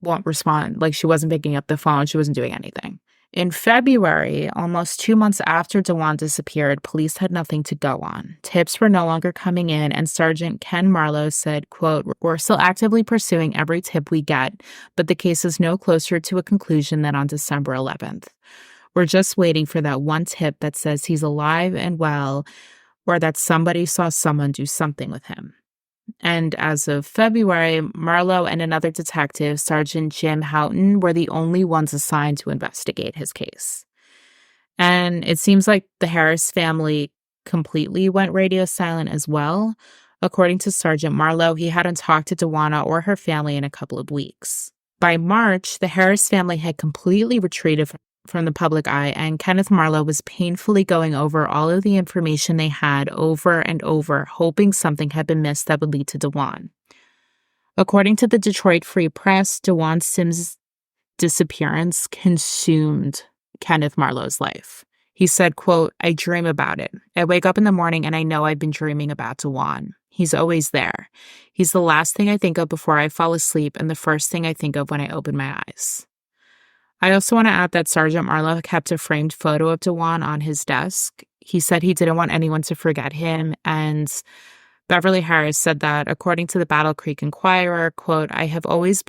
won't respond. Like she wasn't picking up the phone. She wasn't doing anything. In February, almost 2 months after Dawan disappeared, police had nothing to go on. Tips were no longer coming in, and Sergeant Ken Marlowe said, quote, we're still actively pursuing every tip we get, but the case is no closer to a conclusion than on December 11th. We're just waiting for that one tip that says he's alive and well, or that somebody saw someone do something with him. And as of February, Marlowe and another detective, Sergeant Jim Houghton, were the only ones assigned to investigate his case. And it seems like the Harris family completely went radio silent as well. According to Sergeant Marlowe, he hadn't talked to Dawana or her family in a couple of weeks. By March, the Harris family had completely retreated from the public eye, and Kenneth Marlowe was painfully going over all of the information they had over and over, hoping something had been missed that would lead to Dawan. According to the Detroit Free Press, Dawan Sims' disappearance consumed Kenneth Marlowe's life. He said, quote, I dream about it. I wake up in the morning and I know I've been dreaming about Dawan. He's always there. He's the last thing I think of before I fall asleep and the first thing I think of when I open my eyes. I also want to add that Sergeant Marlowe kept a framed photo of Dawan on his desk. He said he didn't want anyone to forget him, and Beverly Harris said that, according to the Battle Creek Enquirer, quote, I have always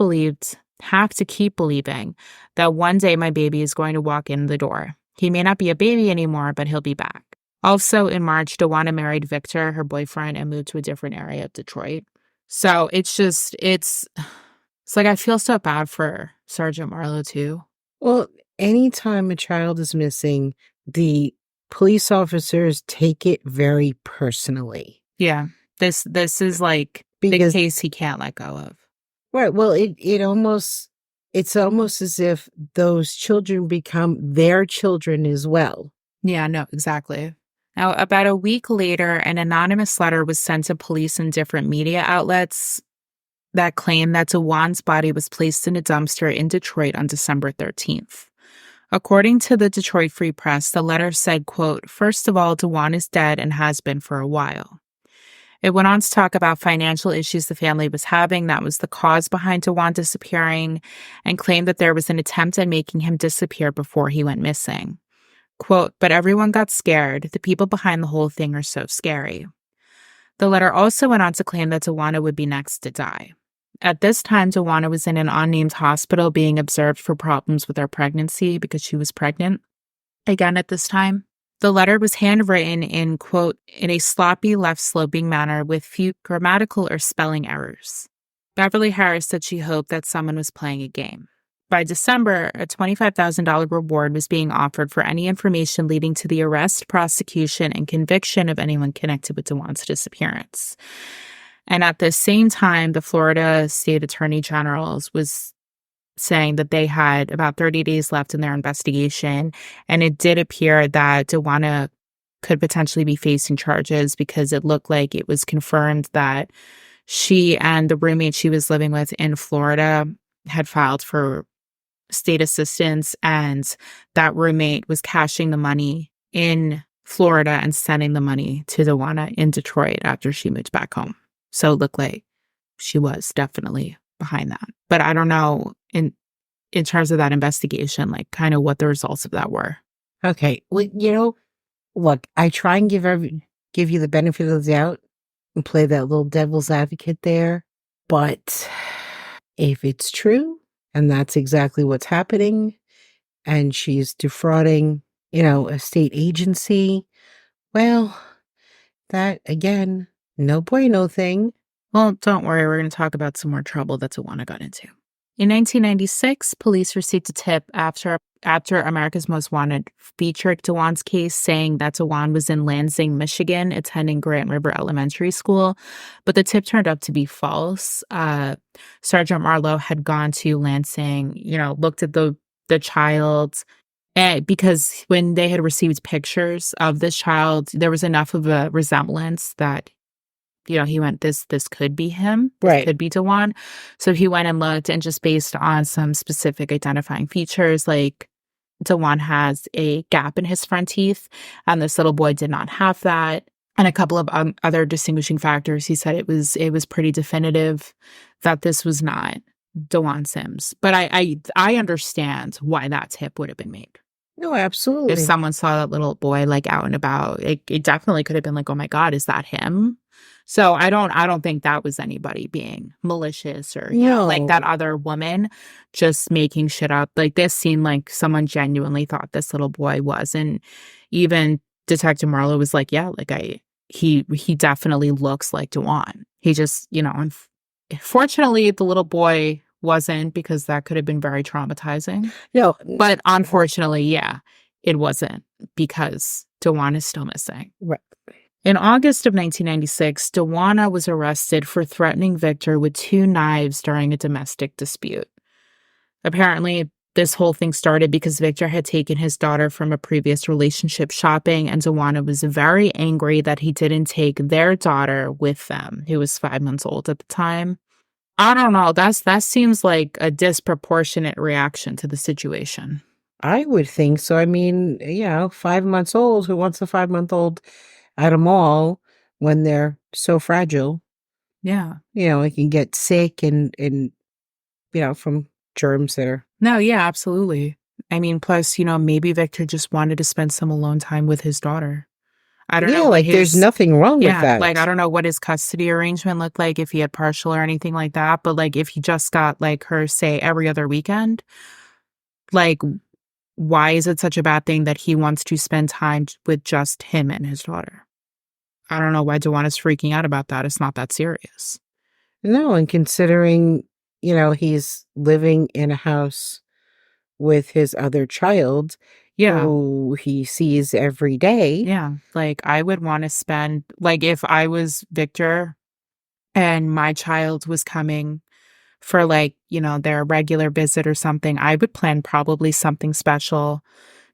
have to keep believing that one day my baby is going to walk in the door. He may not be a baby anymore, but he'll be back. Also, in March, Dawana married Victor, her boyfriend, and moved to a different area of Detroit. So it's like I feel so bad for Sergeant Marlowe, too. Well, anytime a child is missing, the police officers take it very personally. Yeah. This is like the case he can't let go of. Right. Well, it's almost as if those children become their children as well. Yeah, no, exactly. Now, about a week later, an anonymous letter was sent to police and different media outlets that claimed that Dawan's body was placed in a dumpster in Detroit on December 13th. According to the Detroit Free Press, the letter said, quote, first of all, Dawan is dead and has been for a while. It went on to talk about financial issues the family was having that was the cause behind Dawan disappearing, and claimed that there was an attempt at making him disappear before he went missing. Quote, but everyone got scared. The people behind the whole thing are so scary. The letter also went on to claim that Dawana would be next to die. At this time, Dawana was in an unnamed hospital being observed for problems with her pregnancy because she was pregnant. Again, at this time, the letter was handwritten in, quote, in a sloppy left-sloping manner with few grammatical or spelling errors. Beverly Harris said she hoped that someone was playing a game. By December, a $25,000 reward was being offered for any information leading to the arrest, prosecution, and conviction of anyone connected with Dawan's disappearance. And at the same time, the Florida State Attorney General was saying that they had about 30 days left in their investigation, and it did appear that Dawana could potentially be facing charges because it looked like it was confirmed that She and the roommate she was living with in Florida had filed for state assistance, and that roommate was cashing the money in Florida and sending the money to Dawana in Detroit after she moved back home. So it looked like she was definitely behind that. But I don't know in terms of that investigation, like kind of what the results of that were. Okay. Well, look, I try and give you the benefit of the doubt and play that little devil's advocate there. But if it's true and that's exactly what's happening and she's defrauding, a state agency, well, that again, no bueno thing. Well, don't worry, we're going to talk about some more trouble that Dawana got into. In 1996, police received a tip after America's Most Wanted featured Dawan's case, saying that Dawan was in Lansing, Michigan, attending Grand River Elementary School, but the tip turned out to be false. Sergeant Marlowe had gone to Lansing, looked at the child, because when they had received pictures of this child, there was enough of a resemblance that he went, this could be him. This Right. could be Dawan. So he went and looked, and just based on some specific identifying features, like Dawan has a gap in his front teeth, and this little boy did not have that. And a couple of other distinguishing factors. He said it was pretty definitive that this was not Dawan Sims. But I understand why that tip would have been made. No, absolutely. If someone saw that little boy like out and about, it definitely could have been like, oh my God, is that him? So I don't think that was anybody being malicious or like that other woman just making shit up. Like this seemed like someone genuinely thought this little boy was. And even Detective Marlowe was like, yeah, like he definitely looks like Dawan. He just, fortunately the little boy wasn't, because that could have been very traumatizing. No. But unfortunately, yeah, it wasn't, because Dawan is still missing. Right. In August of 1996, Dawana was arrested for threatening Victor with 2 knives during a domestic dispute. Apparently, this whole thing started because Victor had taken his daughter from a previous relationship shopping, and Dawana was very angry that he didn't take their daughter with them, who was 5 months old at the time. I don't know. That seems like a disproportionate reaction to the situation. I would think so. I mean, 5 months old. Who wants a 5-month-old at a mall when they're so fragile? Yeah. It can get sick and from germs that are. No, yeah, absolutely. I mean, plus, maybe Victor just wanted to spend some alone time with his daughter. I don't know. Like there's nothing wrong with that. Like, I don't know what his custody arrangement looked like, if he had partial or anything like that. But like, if he just got like her, say, every other weekend, like, why is it such a bad thing that he wants to spend time with just him and his daughter? I don't know why Dawana's freaking out about that. It's not that serious. No, and considering, he's living in a house with his other child, who he sees every day. Yeah, like I would want to spend, like if I was Victor and my child was coming for like, their regular visit or something, I would plan probably something special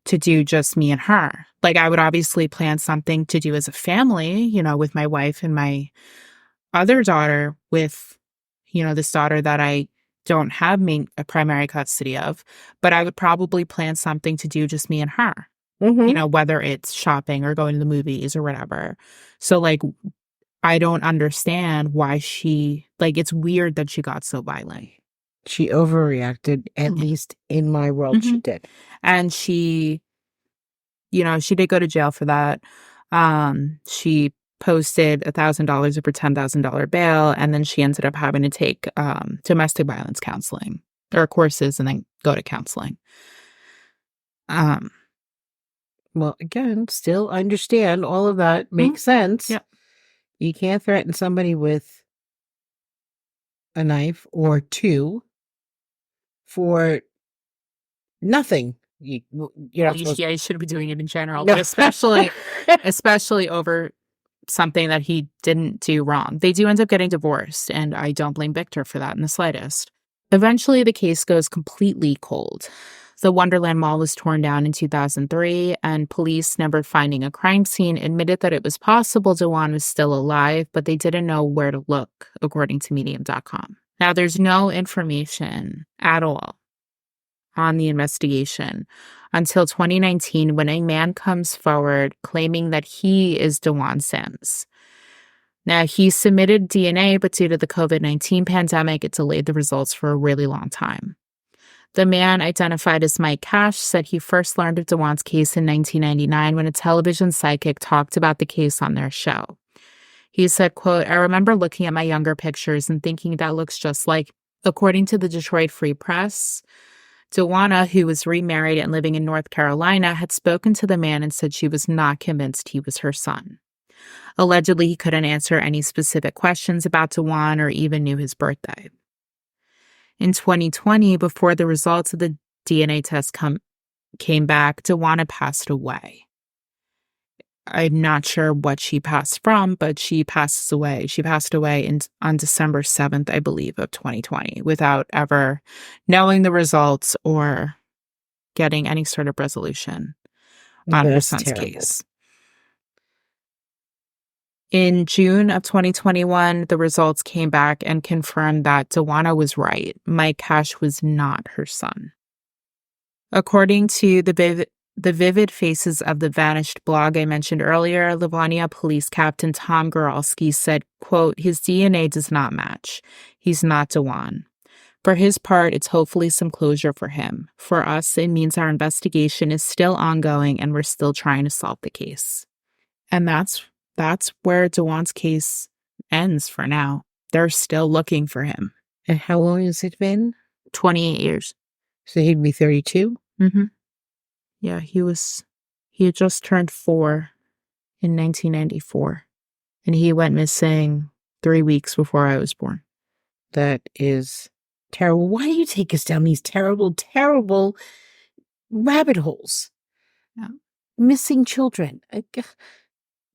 to do just me and her. Like I would obviously plan something to do as a family, with my wife and my other daughter, with, this daughter that I don't have a primary custody of, but I would probably plan something to do just me and her, whether it's shopping or going to the movies or whatever. So like, I don't understand why it's weird that she got so violent. She overreacted, at least in my world, she did. And she did go to jail for that. She posted $1,000 of her $10,000 bail, and then she ended up having to take domestic violence counseling or courses and then go to counseling. Well, again, still understand all of that makes sense. Yeah. You can't threaten somebody with a knife or 2 for nothing. You shouldn't be doing it in general, but especially over something that he didn't do wrong. They do end up getting divorced, and I don't blame Victor for that in the slightest. Eventually, the case goes completely cold. The Wonderland Mall was torn down in 2003, and police, never finding a crime scene, admitted that it was possible Dewan was still alive, but they didn't know where to look, according to Medium.com. Now, there's no information at all on the investigation until 2019, when a man comes forward claiming that he is Dewan Sims. Now, he submitted DNA, but due to the COVID-19 pandemic, it delayed the results for a really long time. The man, identified as Mike Cash, said he first learned of Dewan's case in 1999 when a television psychic talked about the case on their show. He said, quote, "I remember looking at my younger pictures and thinking that looks just like," according to the Detroit Free Press, Dewana, who was remarried and living in North Carolina, had spoken to the man and said she was not convinced he was her son. Allegedly, he couldn't answer any specific questions about Dewan or even knew his birthday. In 2020, before the results of the DNA test came back, Dewana passed away. I'm not sure what she passed from, but she passes away. She passed away on December 7th, I believe, of 2020, without ever knowing the results or getting any sort of resolution on her That's son's terrible. case. In June of 2021, the results came back and confirmed that Dewana was right. Mike Cash was not her son. According to the Vivid Faces of the Vanished blog I mentioned earlier, Livonia Police Captain Tom Goralski said, quote, "His DNA does not match. He's not Dewan. For his part, it's hopefully some closure for him. For us, it means our investigation is still ongoing and we're still trying to solve the case." And that's where Dewan's case ends for now. They're still looking for him. And how long has it been? 28 years. So he'd be 32? Mm-hmm. Yeah, he had just turned 4 in 1994. And he went missing 3 weeks before I was born. That is terrible. Why do you take us down these terrible, terrible rabbit holes? Yeah. Missing children.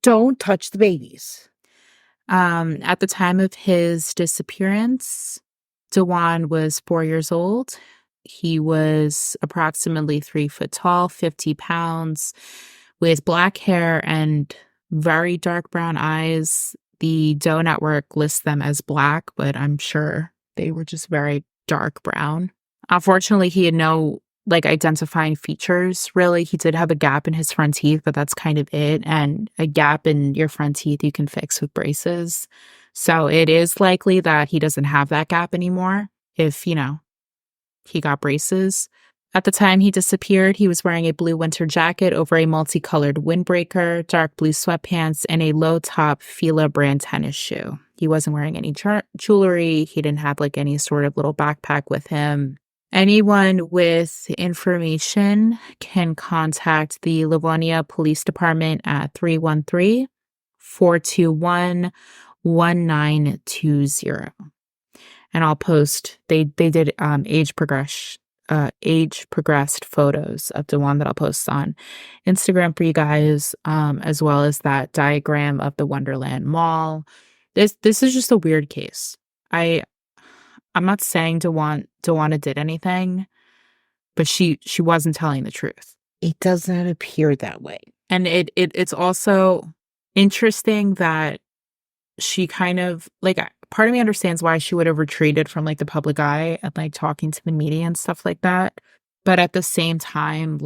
Don't touch the babies. At the time of his disappearance, Dewan was 4 years old. He was approximately 3 foot tall, 50 pounds, with black hair and very dark brown eyes. The Doe Network lists them as black, but I'm sure they were just very dark brown. Unfortunately, he had no identifying features, really. He did have a gap in his front teeth, but that's kind of it. And a gap in your front teeth you can fix with braces. So it is likely that he doesn't have that gap anymore if, he got braces. At the time he disappeared, he was wearing a blue winter jacket over a multicolored windbreaker, dark blue sweatpants, and a low-top Fila brand tennis shoe. He wasn't wearing any jewelry. He didn't have any sort of little backpack with him. Anyone with information can contact the Livonia Police Department at 313-421-1920. And I'll post, they did age progressed photos of the one that I'll post on Instagram for you guys, as well as that diagram of the Wonderland Mall. This is just a weird case. I'm not saying Dewana did anything, but she wasn't telling the truth. It does not appear that way. And it's also interesting that she kind of part of me understands why she would have retreated from the public eye and talking to the media and stuff like that. But at the same time,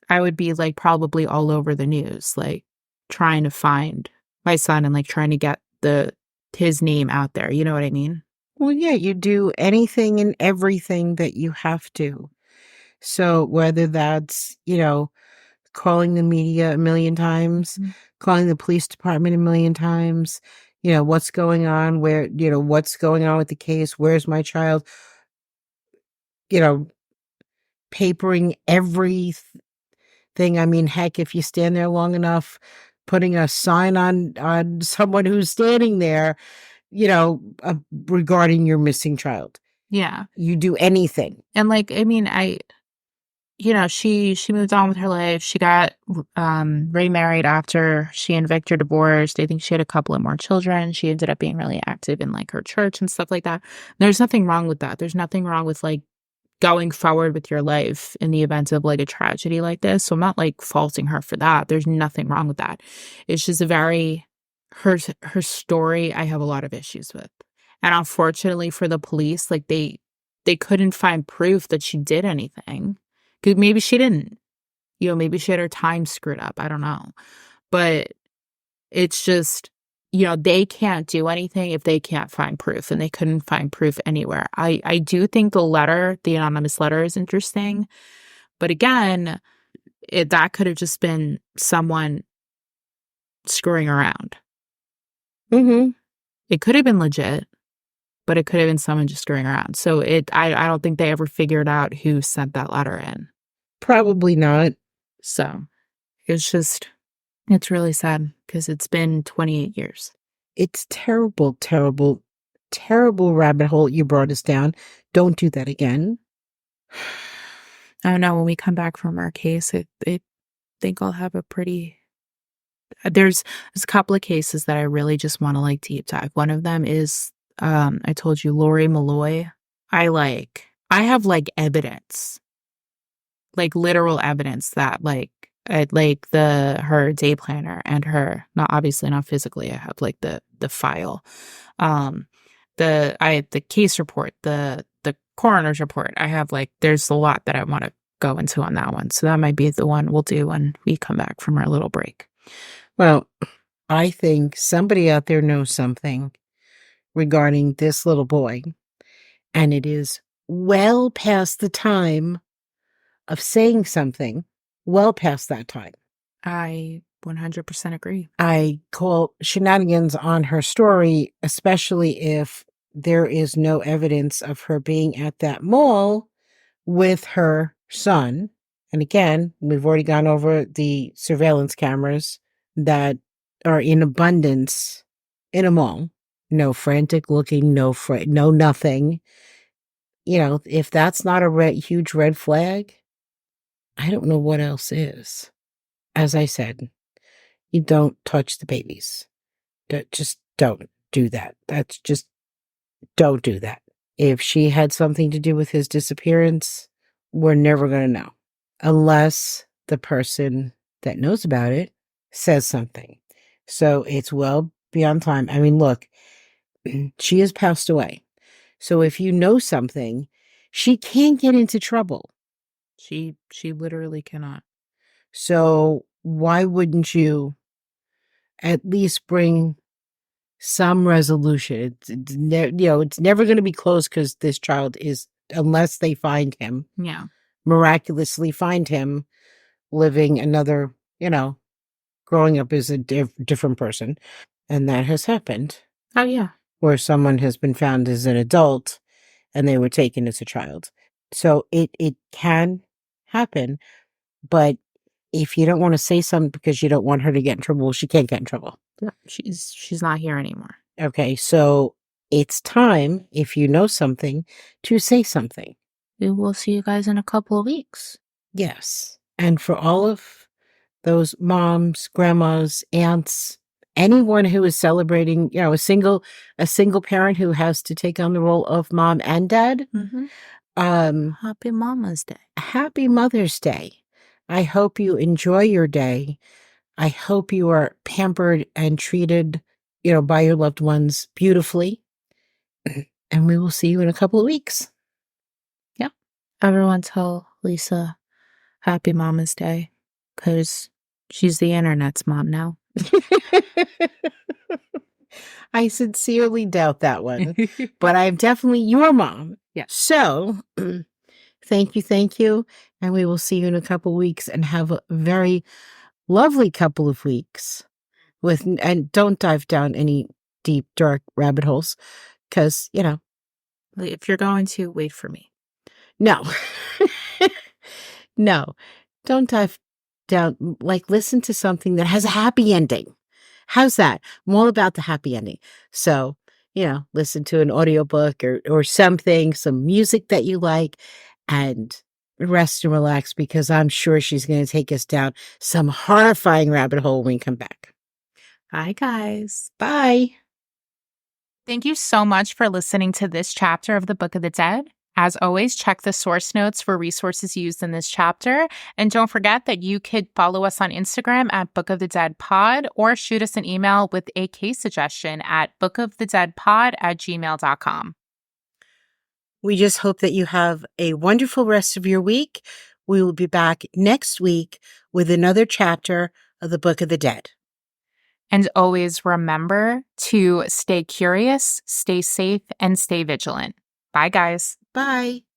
I would be probably all over the news, trying to find my son and trying to get his name out there. You know what I mean? Well, yeah, you do anything and everything that you have to. So whether that's, calling the media a million times, calling the police department a million times, what's going on, what's going on with the case, where's my child, papering everything. I mean, heck, if you stand there long enough, putting a sign on someone who's standing there, regarding your missing child. Yeah. You do anything. And she moved on with her life. She got remarried after she and Victor divorced. I think she had a couple of more children. She ended up being really active in her church and stuff like that. There's nothing wrong with that. There's nothing wrong with going forward with your life in the event of like a tragedy like this. So I'm not like faulting her for that. There's nothing wrong with that. It's just a very her story I have a lot of issues with. And unfortunately for the police, like they couldn't find proof that she did anything. 'Cause maybe she didn't. You know, maybe she had her time screwed up. I don't know. But it's just, you know, they can't do anything if they can't find proof, and they couldn't find proof anywhere. I do think the anonymous letter is interesting, but again, that could have just been someone screwing around. Mm-hmm. It could have been legit, but it could have been someone just screwing around. So I don't think they ever figured out who sent that letter in. Probably not. So it's really sad because it's been 28 years. It's terrible, terrible, terrible rabbit hole you brought us down. Don't do that again. I don't know. When we come back from our case, I think I'll have a pretty. There's a couple of cases that I really just want to like deep dive. One of them is I told you Lori Malloy. I have like evidence, like literal evidence that her day planner and her, not obviously not physically. I have like the file, the case report, the coroner's report. I have like there's a lot that I want to go into on that one. So that might be the one we'll do when we come back from our little break. Well, I think somebody out there knows something regarding this little boy, and it is well past the time of saying something, well past that time. I 100% agree. I call shenanigans on her story, especially if there is no evidence of her being at that mall with her son. And again, we've already gone over the surveillance cameras that are in abundance in a mall. No frantic looking, no nothing. You know, if that's not a huge red flag, I don't know what else is. As I said, you don't touch the babies. Just don't do that. Don't do that. If she had something to do with his disappearance, we're never going to know unless the person that knows about it says something. So it's well beyond time. I mean, look, she has passed away. So if you know something, she can't get into trouble. She literally cannot. So why wouldn't you at least bring some resolution? It's never going to be close because this child is, unless they find him. Yeah. Miraculously find him living another, growing up as a different person. And that has happened. Oh, yeah. Where someone has been found as an adult and they were taken as a child. So it can happen. But if you don't want to say something because you don't want her to get in trouble, she can't get in trouble. Yeah, she's not here anymore. Okay, so it's time, if you know something, to say something. We will see you guys in a couple of weeks. Yes. And for all of those moms, grandmas, aunts, anyone who is celebrating, a single parent who has to take on the role of mom and dad. Mm-hmm. Happy Mama's Day. Happy Mother's Day. I hope you enjoy your day. I hope you are pampered and treated, by your loved ones beautifully. And we will see you in a couple of weeks. Yep. Everyone tell Lisa Happy Mama's Day, because she's the internet's mom now. I sincerely doubt that one, but I'm definitely your mom. Yeah. So thank you. And we will see you in a couple of weeks and have a very lovely couple of weeks and don't dive down any deep, dark rabbit holes because, if you're going to, wait for me. No, no, don't dive down. Like, listen to something that has a happy ending. How's that? I'm all about the happy ending. So, listen to an audiobook or something, some music that you like, and rest and relax, because I'm sure she's going to take us down some horrifying rabbit hole when we come back. Bye, guys. Bye. Thank you so much for listening to this chapter of the Book of the Dead. As always, check the source notes for resources used in this chapter. And don't forget that you could follow us on Instagram at Book of the Dead Pod or shoot us an email with a case suggestion at bookofthedeadpod@gmail.com. We just hope that you have a wonderful rest of your week. We will be back next week with another chapter of the Book of the Dead. And always remember to stay curious, stay safe, and stay vigilant. Bye, guys. Bye.